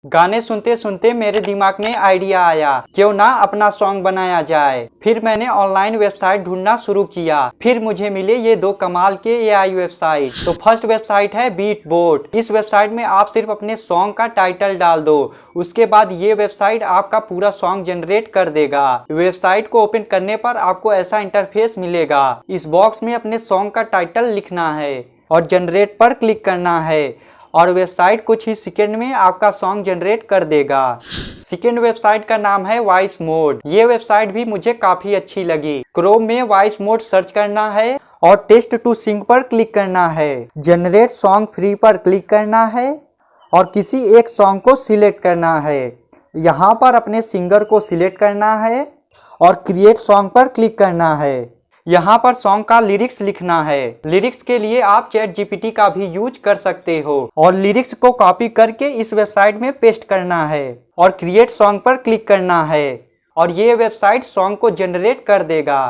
गाने सुनते सुनते मेरे दिमाग में आइडिया आया, क्यों ना अपना सॉन्ग बनाया जाए। फिर मैंने ऑनलाइन वेबसाइट ढूंढना शुरू किया। फिर मुझे मिले ये दो कमाल के एआई वेबसाइट। तो फर्स्ट वेबसाइट है बीटबोट। इस वेबसाइट में आप सिर्फ अपने सॉन्ग का टाइटल डाल दो, उसके बाद ये वेबसाइट आपका पूरा सॉन्ग जनरेट कर देगा। वेबसाइट को ओपन करने पर आपको ऐसा इंटरफेस मिलेगा। इस बॉक्स में अपने सॉन्ग का टाइटल लिखना है और जनरेट पर क्लिक करना है और वेबसाइट कुछ ही सेकंड में आपका सॉन्ग जनरेट कर देगा। सेकंड वेबसाइट का नाम है वॉइस मोड। ये वेबसाइट भी मुझे काफी अच्छी लगी। क्रोम में वॉइस मोड सर्च करना है और टेस्ट टू सिंग पर क्लिक करना है। जनरेट सॉन्ग फ्री पर क्लिक करना है और किसी एक सॉन्ग को सिलेक्ट करना है। यहाँ पर अपने सिंगर को सिलेक्ट करना है और क्रिएट सॉन्ग पर क्लिक करना है। यहाँ पर सॉन्ग का लिरिक्स लिखना है। लिरिक्स के लिए आप चैट जीपीटी का भी यूज कर सकते हो और लिरिक्स को कॉपी करके इस वेबसाइट में पेस्ट करना है और क्रिएट सॉन्ग पर क्लिक करना है और ये वेबसाइट सॉन्ग को जनरेट कर देगा।